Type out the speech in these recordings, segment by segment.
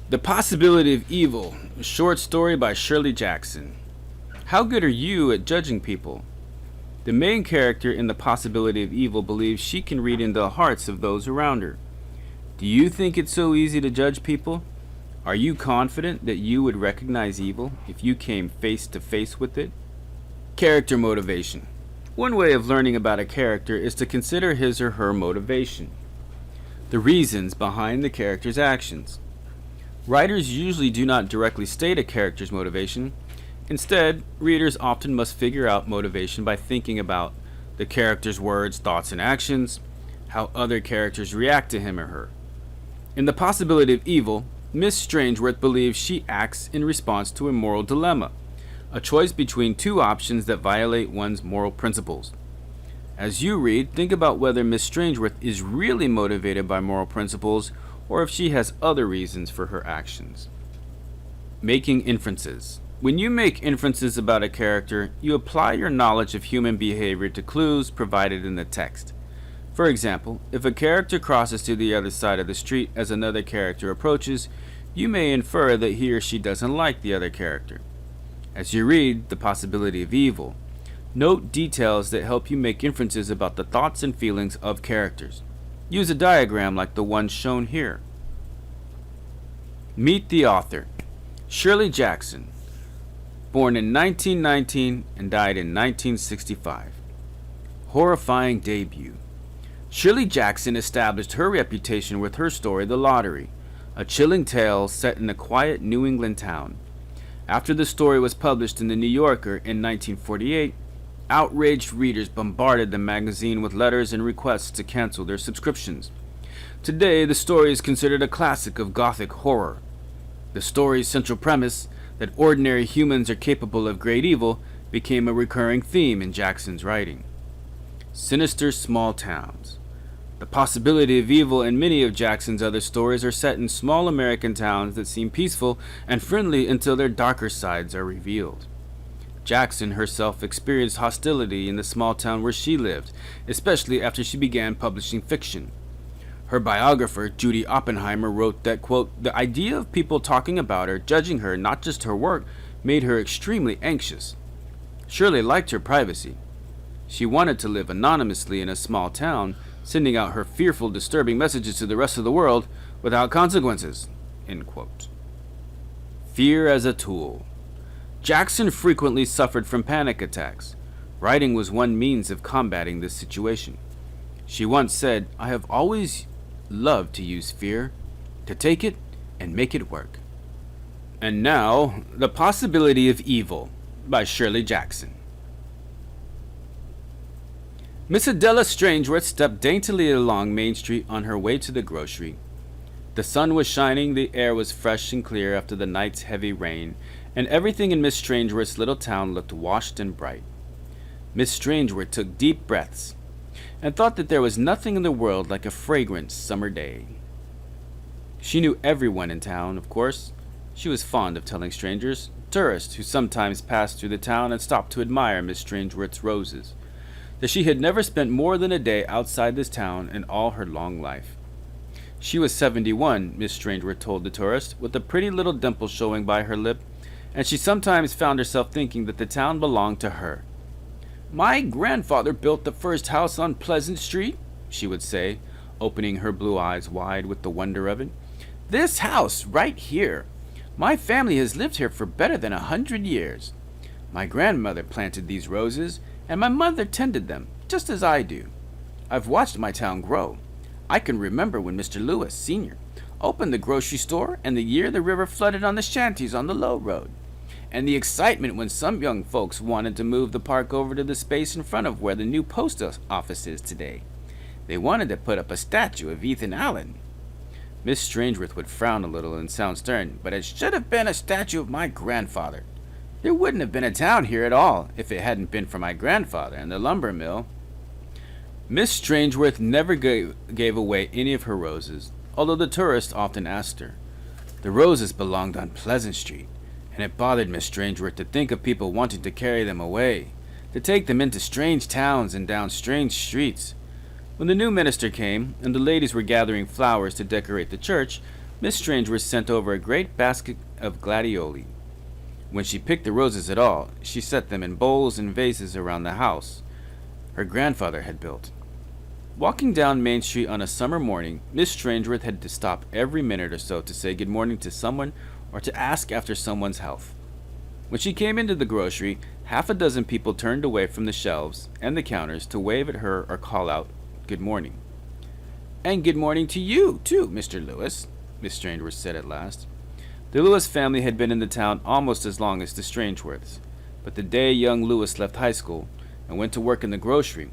The Possibility of Evil, a short story by Shirley Jackson. How good are you at judging people? The main character in The Possibility of Evil believes she can read into the hearts of those around her. Do you think it's so easy to judge people? Are you confident that you would recognize evil if you came face to face with it? Character motivation. One way of learning about a character is to consider his or her motivation, the reasons behind the character's actions. Writers usually do not directly state a character's motivation. Instead, readers often must figure out motivation by thinking about the character's words, thoughts, and actions, how other characters react to him or her. In The Possibility of Evil, Miss Strangeworth believes she acts in response to a moral dilemma, a choice between two options that violate one's moral principles. As you read, think about whether Miss Strangeworth is really motivated by moral principles or if she has other reasons for her actions. Making inferences. When you make inferences about a character, you apply your knowledge of human behavior to clues provided in the text. For example, if a character crosses to the other side of the street as another character approaches, you may infer that he or she doesn't like the other character. As you read The Possibility of Evil, note details that help you make inferences about the thoughts and feelings of characters. Use a diagram like the one shown here. Meet the author. Shirley Jackson, born in 1919 and died in 1965. Horrifying debut. Shirley Jackson established her reputation with her story The Lottery, a chilling tale set in a quiet New England town. After the story was published in The New Yorker in 1948, outraged readers bombarded the magazine with letters and requests to cancel their subscriptions. Today, the story is considered a classic of Gothic horror. The story's central premise, that ordinary humans are capable of great evil, became a recurring theme in Jackson's writing. Sinister small towns. The Possibility of Evil and many of Jackson's other stories are set in small American towns that seem peaceful and friendly until their darker sides are revealed. Jackson herself experienced hostility in the small town where she lived, especially after she began publishing fiction. Her biographer, Judy Oppenheimer, wrote that, quote, "The idea of people talking about her, judging her, not just her work, made her extremely anxious. Shirley liked her privacy. She wanted to live anonymously in a small town, sending out her fearful, disturbing messages to the rest of the world without consequences." End quote. Fear as a tool. Jackson frequently suffered from panic attacks. Writing was one means of combating this situation. She once said, "I have always loved to use fear, to take it and make it work." And now, The Possibility of Evil by Shirley Jackson. Miss Adela Strangeworth stepped daintily along Main Street on her way to the grocery. The sun was shining, the air was fresh and clear after the night's heavy rain, and everything in Miss Strangeworth's little town looked washed and bright. Miss Strangeworth took deep breaths and thought that there was nothing in the world like a fragrant summer day. She knew everyone in town, of course. She was fond of telling strangers, tourists who sometimes passed through the town and stopped to admire Miss Strangeworth's roses, that she had never spent more than a day outside this town in all her long life. She was 71, Miss Strangeworth told the tourist, with a pretty little dimple showing by her lip, and she sometimes found herself thinking that the town belonged to her. "My grandfather built the first house on Pleasant Street," she would say, opening her blue eyes wide with the wonder of it. "This house, right here. My family has lived here for better than 100 years. My grandmother planted these roses, and my mother tended them, just as I do. I've watched my town grow. I can remember when Mr. Lewis, Sr., opened the grocery store and the year the river flooded on the shanties on the low road, and the excitement when some young folks wanted to move the park over to the space in front of where the new post office is today. They wanted to put up a statue of Ethan Allen." Miss Strangeworth would frown a little and sound stern, "But it should have been a statue of my grandfather. There wouldn't have been a town here at all if it hadn't been for my grandfather and the lumber mill." Miss Strangeworth never gave away any of her roses, although the tourists often asked her. The roses belonged on Pleasant Street, and it bothered Miss Strangeworth to think of people wanting to carry them away, to take them into strange towns and down strange streets. When the new minister came, and the ladies were gathering flowers to decorate the church, Miss Strangeworth sent over a great basket of gladioli. When she picked the roses at all, she set them in bowls and vases around the house her grandfather had built. Walking down Main Street on a summer morning, Miss Strangeworth had to stop every minute or so to say good morning to someone or to ask after someone's health. When she came into the grocery, half a dozen people turned away from the shelves and the counters to wave at her or call out, "Good morning." "And good morning to you, too, Mr. Lewis," Miss Strangeworth said at last. The Lewis family had been in the town almost as long as the Strangeworths, but the day young Lewis left high school and went to work in the grocery,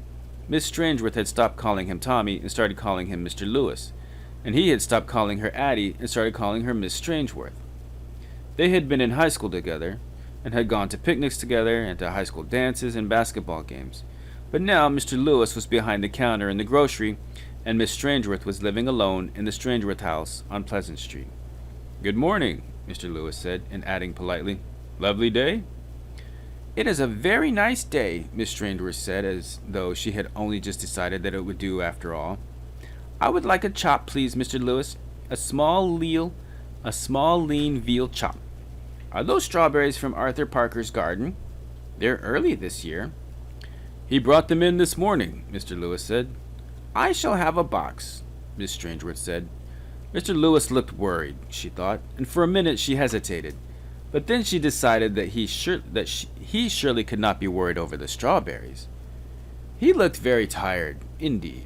Miss Strangeworth had stopped calling him Tommy and started calling him Mr. Lewis, and he had stopped calling her Addie and started calling her Miss Strangeworth. They had been in high school together, and had gone to picnics together and to high school dances and basketball games, but now Mr. Lewis was behind the counter in the grocery, and Miss Strangeworth was living alone in the Strangeworth house on Pleasant Street. "Good morning," Mr. Lewis said, and adding politely, "Lovely day?" "It is a very nice day," Miss Strangeworth said, as though she had only just decided that it would do after all. "I would like a chop, please, Mr. Lewis. A small lean veal chop. Are those strawberries from Arthur Parker's garden? They're early this year." "He brought them in this morning," Mr. Lewis said. "I shall have a box," Miss Strangeworth said. Mr. Lewis looked worried, she thought, and for a minute she hesitated. But then she decided that he surely could not be worried over the strawberries. He looked very tired, indeed.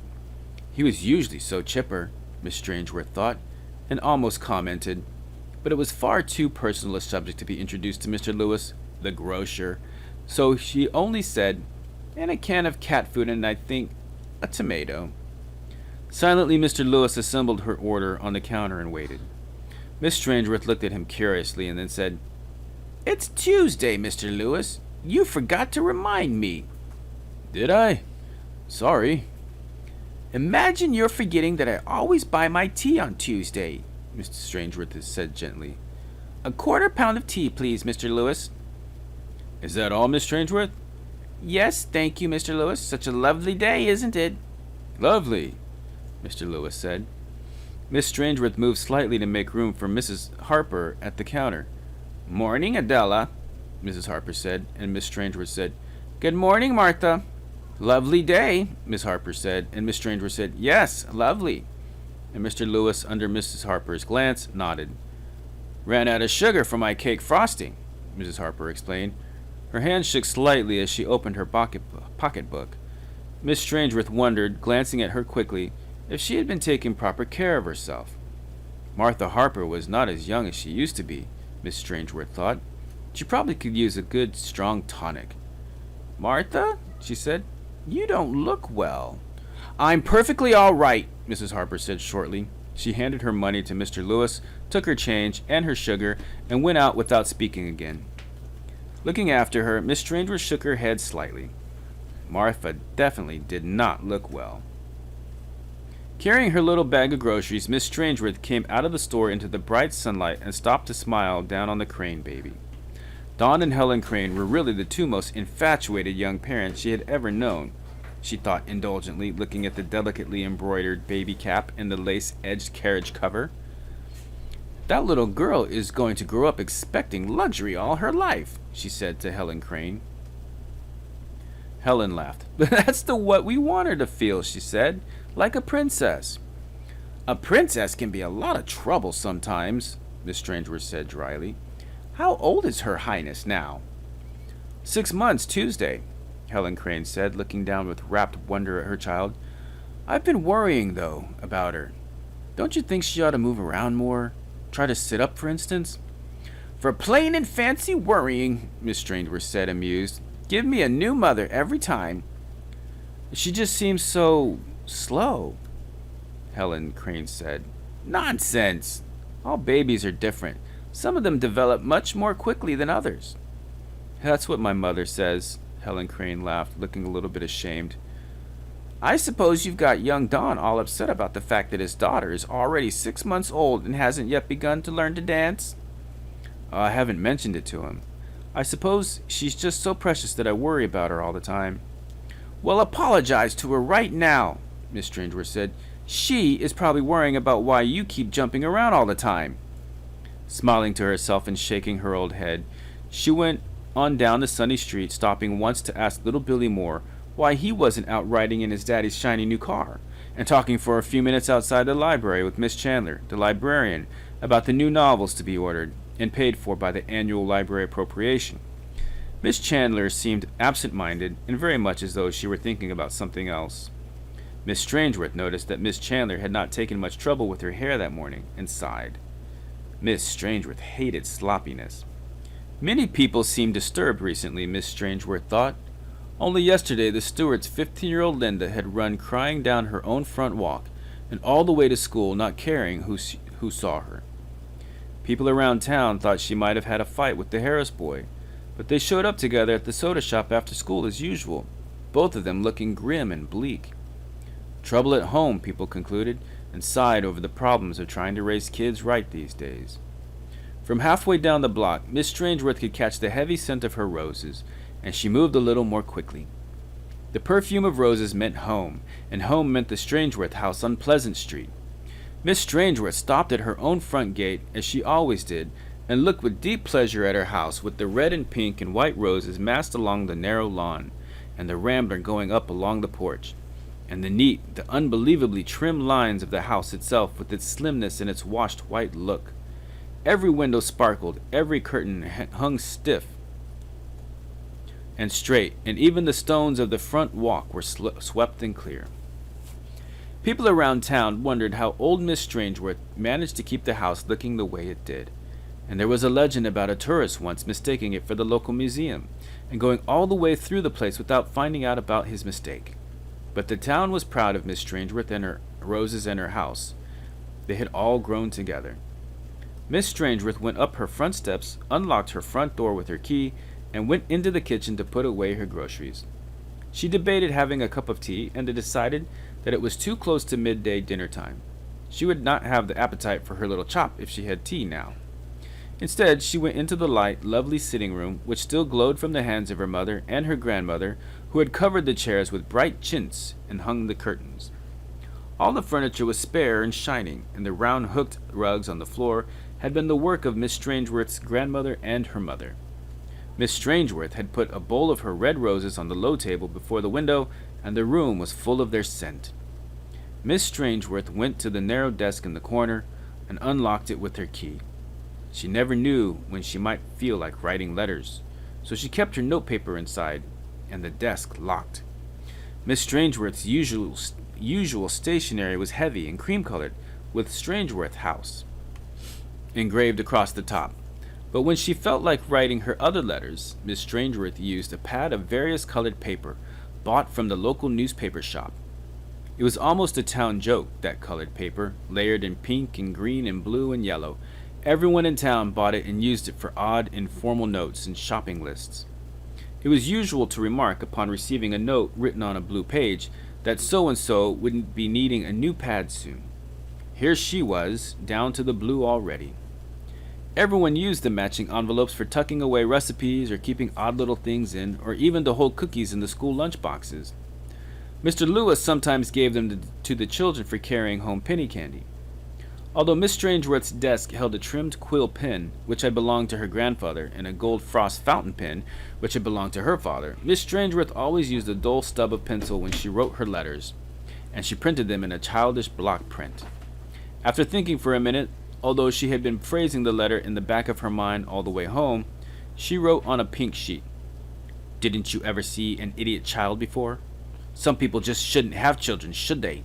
He was usually so chipper, Miss Strangeworth thought, and almost commented, but it was far too personal a subject to be introduced to Mr. Lewis, the grocer, so she only said, "And a can of cat food and I think a tomato." Silently, Mr. Lewis assembled her order on the counter and waited. Miss Strangeworth looked at him curiously and then said, "It's Tuesday, Mr. Lewis. You forgot to remind me." "Did I? Sorry." "Imagine you're forgetting that I always buy my tea on Tuesday," Mr. Strangeworth said gently. "A quarter pound of tea, please, Mr. Lewis." "Is that all, Miss Strangeworth?" "Yes, thank you, Mr. Lewis. Such a lovely day, isn't it?" "Lovely," Mr. Lewis said. Miss Strangeworth moved slightly to make room for Mrs. Harper at the counter. "Morning, Adela," Mrs. Harper said, and Miss Strangeworth said, "Good morning, Martha." "Lovely day," Miss Harper said, and Miss Strangeworth said, "Yes, lovely." And Mr. Lewis, under Mrs. Harper's glance, nodded. "Ran out of sugar for my cake frosting," Mrs. Harper explained. Her hand shook slightly as she opened her pocketbook. Miss Strangeworth wondered, glancing at her quickly, if she had been taking proper care of herself. Martha Harper was not as young as she used to be, Miss Strangeworth thought. She probably could use a good, strong tonic. "Martha," she said, "you don't look well." "I'm perfectly all right," Mrs. Harper said shortly. She handed her money to Mr. Lewis, took her change and her sugar, and went out without speaking again. Looking after her, Miss Strangeworth shook her head slightly. Martha definitely did not look well. Carrying her little bag of groceries, Miss Strangeworth came out of the store into the bright sunlight and stopped to smile down on the Crane baby. Dawn and Helen Crane were really the two most infatuated young parents she had ever known, she thought indulgently, looking at the delicately embroidered baby cap and the lace-edged carriage cover. "That little girl is going to grow up expecting luxury all her life," she said to Helen Crane. Helen laughed. "That's what we want her to feel," she said. "Like a princess." "A princess can be a lot of trouble sometimes," Miss Strangeworth said dryly. "How old is Her Highness now?" 6 months, Tuesday," Helen Crane said, looking down with rapt wonder at her child. "I've been worrying, though, about her. Don't you think she ought to move around more? Try to sit up, for instance?" "For plain and fancy worrying," Miss Strangeworth said, amused. "Give me a new mother every time." "She just seems so slow," Helen Crane said. "Nonsense! All babies are different. Some of them develop much more quickly than others." "That's what my mother says," Helen Crane laughed, looking a little bit ashamed. "I suppose you've got young Don all upset about the fact that his daughter is already 6 months old and hasn't yet begun to learn to dance?" "I haven't mentioned it to him. I suppose she's just so precious that I worry about her all the time." "Well, apologize to her right now," Miss Strangeworth said. She is probably worrying about why you keep jumping around all the time." Smiling to herself and shaking her old head, she went on down the sunny street, stopping once to ask little Billy Moore why he wasn't out riding in his daddy's shiny new car, and talking for a few minutes outside the library with Miss Chandler, the librarian, about the new novels to be ordered and paid for by the annual library appropriation. Miss Chandler seemed absent-minded and very much as though she were thinking about something else. Miss Strangeworth noticed that Miss Chandler had not taken much trouble with her hair that morning, and sighed. Miss Strangeworth hated sloppiness. Many people seemed disturbed recently, Miss Strangeworth thought. Only yesterday the steward's 15-year-old Linda had run crying down her own front walk, and all the way to school, not caring who saw her. People around town thought she might have had a fight with the Harris boy, but they showed up together at the soda shop after school as usual, both of them looking grim and bleak. Trouble at home, people concluded, and sighed over the problems of trying to raise kids right these days. From halfway down the block, Miss Strangeworth could catch the heavy scent of her roses, and she moved a little more quickly. The perfume of roses meant home, and home meant the Strangeworth house on Pleasant Street. Miss Strangeworth stopped at her own front gate, as she always did, and looked with deep pleasure at her house, with the red and pink and white roses massed along the narrow lawn, and the rambler going up along the porch, and the neat, the unbelievably trim lines of the house itself with its slimness and its washed white look. Every window sparkled, every curtain hung stiff and straight, and even the stones of the front walk were swept and clear. People around town wondered how old Miss Strangeworth managed to keep the house looking the way it did, and there was a legend about a tourist once mistaking it for the local museum, and going all the way through the place without finding out about his mistake. But the town was proud of Miss Strangeworth and her roses and her house. They had all grown together. Miss Strangeworth went up her front steps, unlocked her front door with her key, and went into the kitchen to put away her groceries. She debated having a cup of tea, and decided that it was too close to midday dinner time. She would not have the appetite for her little chop if she had tea now. Instead, she went into the light, lovely sitting room, which still glowed from the hands of her mother and her grandmother, who had covered the chairs with bright chintz and hung the curtains. All the furniture was spare and shining, and the round hooked rugs on the floor had been the work of Miss Strangeworth's grandmother and her mother. Miss Strangeworth had put a bowl of her red roses on the low table before the window, and the room was full of their scent. Miss Strangeworth went to the narrow desk in the corner and unlocked it with her key. She never knew when she might feel like writing letters, so she kept her notepaper inside, and the desk locked. Miss Strangeworth's usual stationery was heavy and cream-colored, with Strangeworth House engraved across the top. But when she felt like writing her other letters, Miss Strangeworth used a pad of various colored paper bought from the local newspaper shop. It was almost a town joke, that colored paper, layered in pink and green and blue and yellow. Everyone in town bought it and used it for odd, informal notes and shopping lists. It was usual to remark upon receiving a note written on a blue page that so-and-so wouldn't be needing a new pad soon. Here she was, down to the blue already. Everyone used the matching envelopes for tucking away recipes or keeping odd little things in, or even to hold cookies in the school lunch boxes. Mr. Lewis sometimes gave them to the children for carrying home penny candy. Although Miss Strangeworth's desk held a trimmed quill pen, which had belonged to her grandfather, and a gold frost fountain pen, which had belonged to her father, Miss Strangeworth always used a dull stub of pencil when she wrote her letters, and she printed them in a childish block print. After thinking for a minute, although she had been phrasing the letter in the back of her mind all the way home, she wrote on a pink sheet, "Didn't you ever see an idiot child before? Some people just shouldn't have children, should they?"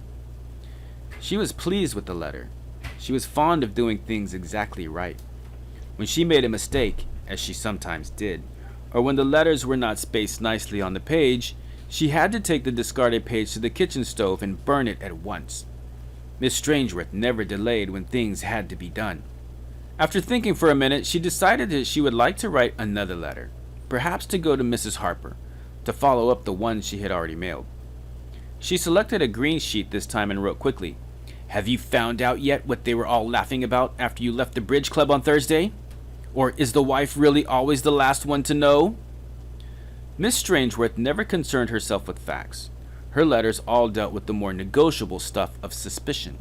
She was pleased with the letter. She was fond of doing things exactly right. When she made a mistake, as she sometimes did, or when the letters were not spaced nicely on the page, she had to take the discarded page to the kitchen stove and burn it at once. Miss Strangeworth never delayed when things had to be done. After thinking for a minute, she decided that she would like to write another letter, perhaps to go to Mrs. Harper, to follow up the one she had already mailed. She selected a green sheet this time and wrote quickly, "Have you found out yet what they were all laughing about after you left the bridge club on Thursday? Or is the wife really always the last one to know?" Miss Strangeworth never concerned herself with facts. Her letters all dealt with the more negotiable stuff of suspicion.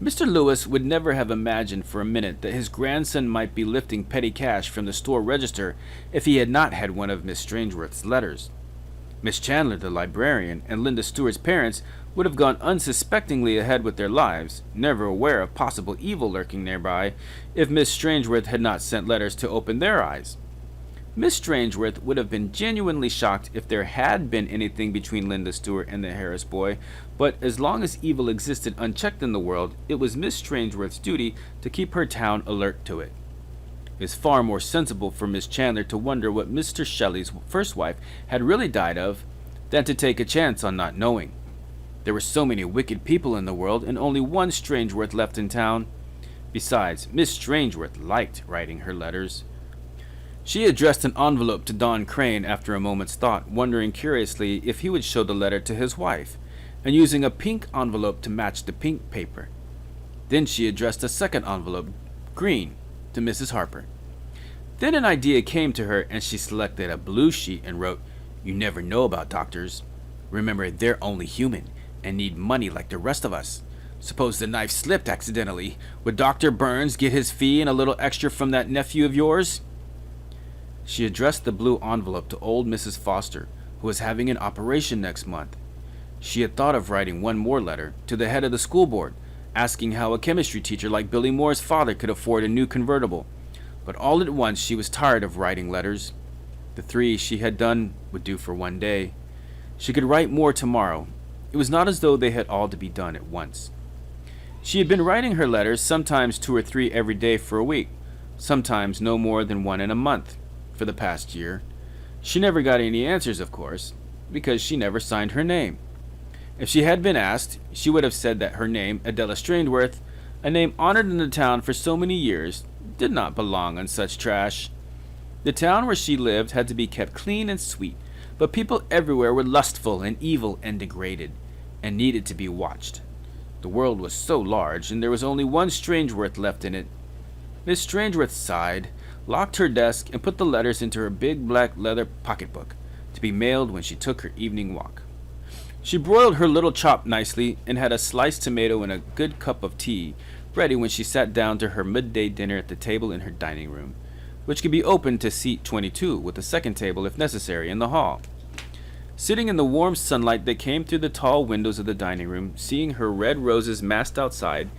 Mr. Lewis would never have imagined for a minute that his grandson might be lifting petty cash from the store register if he had not had one of Miss Strangeworth's letters. Miss Chandler, the librarian, and Linda Stewart's parents would have gone unsuspectingly ahead with their lives, never aware of possible evil lurking nearby, if Miss Strangeworth had not sent letters to open their eyes. Miss Strangeworth would have been genuinely shocked if there had been anything between Linda Stewart and the Harris boy, but as long as evil existed unchecked in the world, it was Miss Strangeworth's duty to keep her town alert to it. It is far more sensible for Miss Chandler to wonder what Mr. Shelley's first wife had really died of than to take a chance on not knowing. There were so many wicked people in the world and only one Strangeworth left in town. Besides, Miss Strangeworth liked writing her letters. She addressed an envelope to Don Crane after a moment's thought, wondering curiously if he would show the letter to his wife, and using a pink envelope to match the pink paper. Then she addressed a second envelope, green, to Mrs. Harper. Then an idea came to her, and she selected a blue sheet and wrote, "You never know about doctors. Remember, they're only human and need money like the rest of us. Suppose the knife slipped accidentally. Would Dr. Burns get his fee and a little extra from that nephew of yours?" She addressed the blue envelope to old Mrs. Foster, who was having an operation next month. She had thought of writing one more letter to the head of the school board, asking how a chemistry teacher like Billy Moore's father could afford a new convertible. But all at once she was tired of writing letters. The 3 she had done would do for one day. She could write more tomorrow. It was not as though they had all to be done at once. She had been writing her letters, sometimes 2 or 3 every day for a week, sometimes no more than 1 in a month, for the past year. She never got any answers, of course, because she never signed her name. If she had been asked, she would have said that her name, Adela Strangeworth, a name honored in the town for so many years, did not belong on such trash. The town where she lived had to be kept clean and sweet, but people everywhere were lustful and evil and degraded, and needed to be watched. The world was so large, and there was only one Strangeworth left in it. Miss Strangeworth sighed, locked her desk, and put the letters into her big black leather pocketbook, to be mailed when she took her evening walk. She broiled her little chop nicely, and had a sliced tomato and a good cup of tea ready when she sat down to her midday dinner at the table in her dining room, which could be opened to seat 22, with a second table, if necessary, in the hall. Sitting in the warm sunlight that came through the tall windows of the dining room, seeing her red roses massed outside,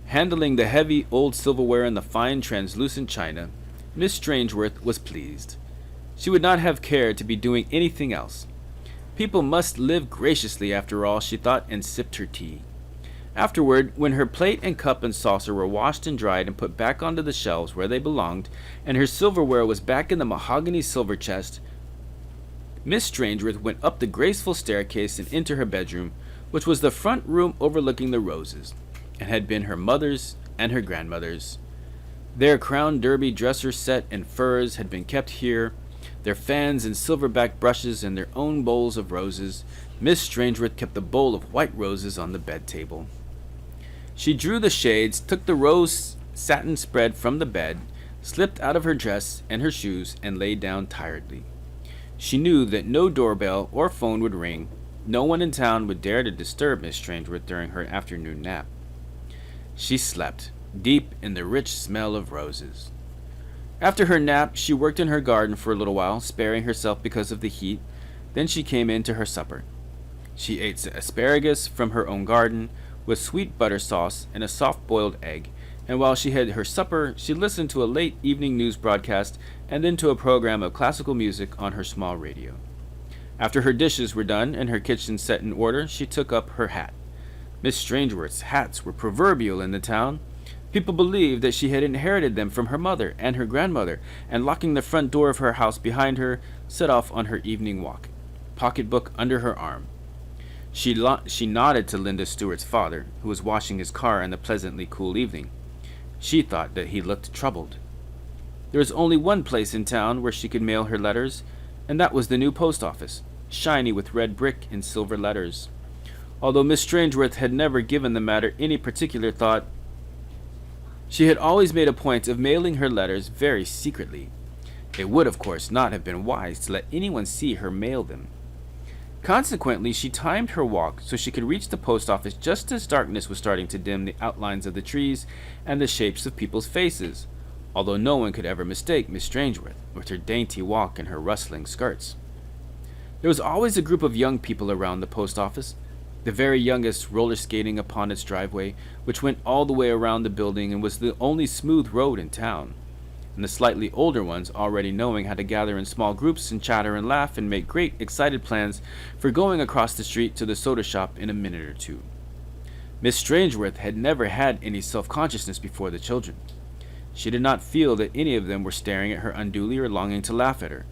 handling the heavy old silverware and the fine translucent china, Miss Strangeworth was pleased. She would not have cared to be doing anything else. People must live graciously after all, she thought, and sipped her tea. Afterward, when her plate and cup and saucer were washed and dried and put back onto the shelves where they belonged, and her silverware was back in the mahogany silver chest, Miss Strangeworth went up the graceful staircase and into her bedroom, which was the front room overlooking the roses, and had been her mother's and her grandmother's. Their crown derby dresser set and furs had been kept here, their fans and silverback brushes and their own bowls of roses. Miss Strangeworth kept the bowl of white roses on the bed table. She drew the shades, took the rose satin spread from the bed, slipped out of her dress and her shoes, and lay down tiredly. She knew that no doorbell or phone would ring. No one in town would dare to disturb Miss Strangeworth during her afternoon nap. She slept, deep in the rich smell of roses. After her nap, she worked in her garden for a little while, sparing herself because of the heat. Then she came in to her supper. She ate asparagus from her own garden, with sweet butter sauce and a soft-boiled egg, and while she had her supper, she listened to a late evening news broadcast and then to a program of classical music on her small radio. After her dishes were done and her kitchen set in order, she took up her hat. Miss Strangeworth's hats were proverbial in the town. People believed that she had inherited them from her mother and her grandmother, and locking the front door of her house behind her, set off on her evening walk, pocketbook under her arm. She nodded to Linda Stewart's father, who was washing his car in the pleasantly cool evening. She thought that he looked troubled. There was only one place in town where she could mail her letters, and that was the new post office, shiny with red brick and silver letters. Although Miss Strangeworth had never given the matter any particular thought, she had always made a point of mailing her letters very secretly. It would, of course, not have been wise to let anyone see her mail them. Consequently, she timed her walk so she could reach the post office just as darkness was starting to dim the outlines of the trees and the shapes of people's faces, although no one could ever mistake Miss Strangeworth with her dainty walk and her rustling skirts. There was always a group of young people around the post office, the very youngest roller skating upon its driveway, which went all the way around the building and was the only smooth road in town, and the slightly older ones already knowing how to gather in small groups and chatter and laugh and make great excited plans for going across the street to the soda shop in a minute or two. Miss Strangeworth had never had any self-consciousness before the children. She did not feel that any of them were staring at her unduly or longing to laugh at her.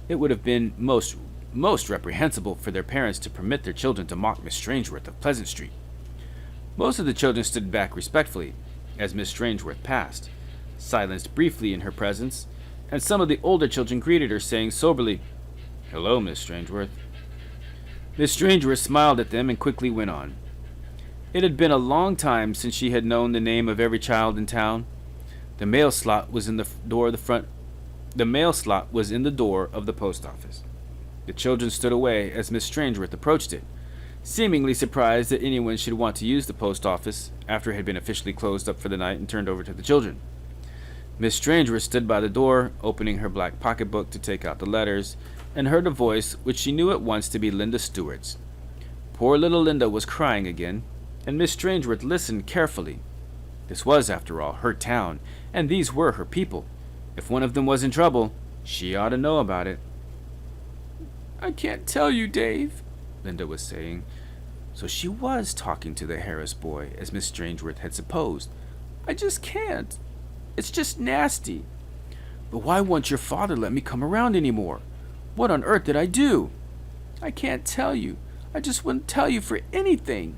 It would have been most reprehensible for their parents to permit their children to mock Miss Strangeworth of Pleasant Street. Most of the children stood back respectfully as Miss Strangeworth passed, silenced briefly in her presence, and some of the older children greeted her, saying soberly, "Hello, Miss Strangeworth." Miss Strangeworth smiled at them and quickly went on. It had been a long time since she had known the name of every child in town. The mail slot was in the door of the post office. The children stood away as Miss Strangeworth approached it, seemingly surprised that anyone should want to use the post office after it had been officially closed up for the night and turned over to the children. Miss Strangeworth stood by the door, opening her black pocketbook to take out the letters, and heard a voice which she knew at once to be Linda Stewart's. Poor little Linda was crying again, and Miss Strangeworth listened carefully. This was, after all, her town, and these were her people. If one of them was in trouble, she ought to know about it. "I can't tell you, Dave," Linda was saying. So she was talking to the Harris boy, as Miss Strangeworth had supposed. "I just can't. It's just nasty. But why won't your father let me come around anymore? What on earth did I do?" "I can't tell you. I just wouldn't tell you for anything.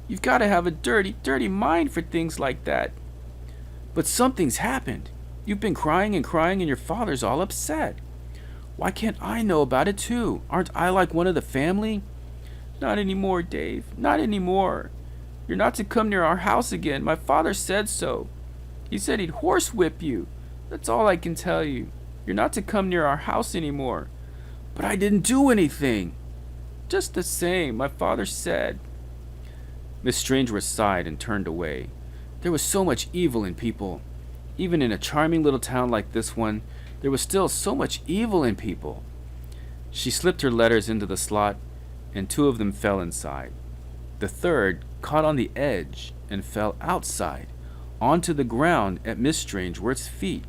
You've got to have a dirty, dirty mind for things like that." "But something's happened. You've been crying and your father's all upset. Why can't I know about it too? Aren't I like one of the family?" "Not anymore, Dave. Not anymore. You're not to come near our house again. My father said so. He said he'd horsewhip you. That's all I can tell you. You're not to come near our house anymore." "But I didn't do anything." "Just the same, my father said." Miss Strangeworth sighed and turned away. There was so much evil in people. Even in a charming little town like this one, there was still so much evil in people. She slipped her letters into the slot, and 2 of them fell inside. The third caught on the edge and fell outside, onto the ground at Miss Strangeworth's feet.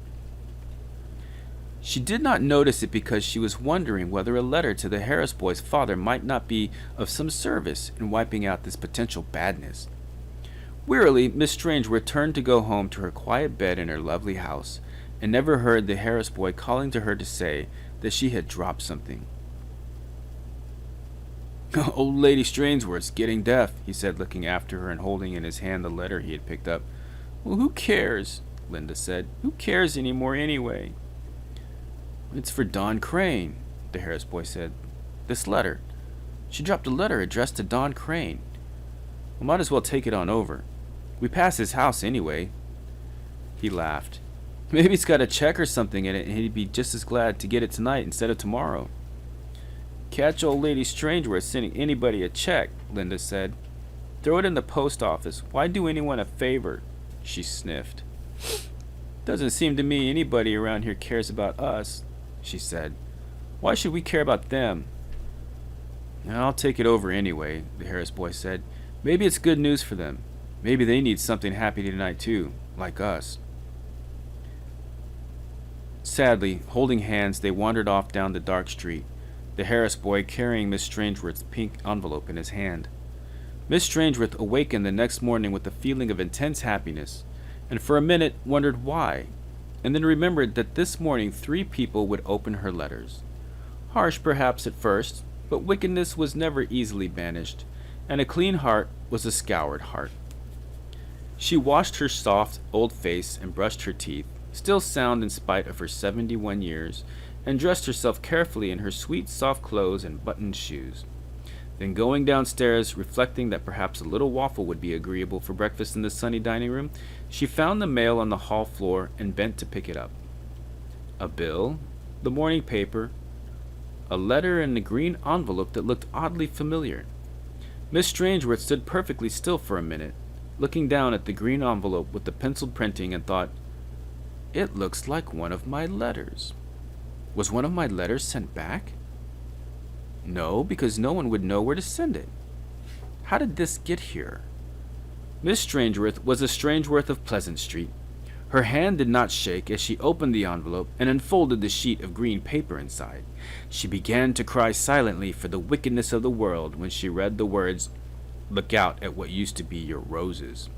She did not notice it because she was wondering whether a letter to the Harris boy's father might not be of some service in wiping out this potential badness. Wearily, Miss Strangeworth turned to go home to her quiet bed in her lovely house, and never heard the Harris boy calling to her to say that she had dropped something. "Old Lady Strangeworth's getting deaf," he said, looking after her and holding in his hand the letter he had picked up. "Well, who cares?" Linda said. "Who cares anymore anyway?" "It's for Don Crane," the Harris boy said. "This letter. She dropped a letter addressed to Don Crane. We might as well take it on over. We pass his house anyway." He laughed. "Maybe it's got a check or something in it, and he'd be just as glad to get it tonight instead of tomorrow." "Catch old Lady Strangeworth sending anybody a check," Linda said. "Throw it in the post office. Why do anyone a favor?" She sniffed. "Doesn't seem to me anybody around here cares about us," she said. "Why should we care about them?" "I'll take it over anyway," the Harris boy said. "Maybe it's good news for them. Maybe they need something happy tonight too, like us." Sadly, holding hands, they wandered off down the dark street, the Harris boy carrying Miss Strangeworth's pink envelope in his hand. Miss Strangeworth awakened the next morning with a feeling of intense happiness, and for a minute wondered why, and then remembered that this morning 3 people would open her letters. Harsh perhaps at first, but wickedness was never easily banished, and a clean heart was a scoured heart. She washed her soft old face and brushed her teeth, still sound in spite of her 71 years, and dressed herself carefully in her sweet soft clothes and buttoned shoes. Then going downstairs, reflecting that perhaps a little waffle would be agreeable for breakfast in the sunny dining room, she found the mail on the hall floor and bent to pick it up. A bill, the morning paper, a letter in a green envelope that looked oddly familiar. Miss Strangeworth stood perfectly still for a minute, looking down at the green envelope with the penciled printing, and thought, "It looks like one of my letters. Was one of my letters sent back? No, because no one would know where to send it. How did this get here?" Miss Strangeworth was a Strangeworth of Pleasant Street. Her hand did not shake as she opened the envelope and unfolded the sheet of green paper inside. She began to cry silently for the wickedness of the world when she read the words, "Look out at what used to be your roses."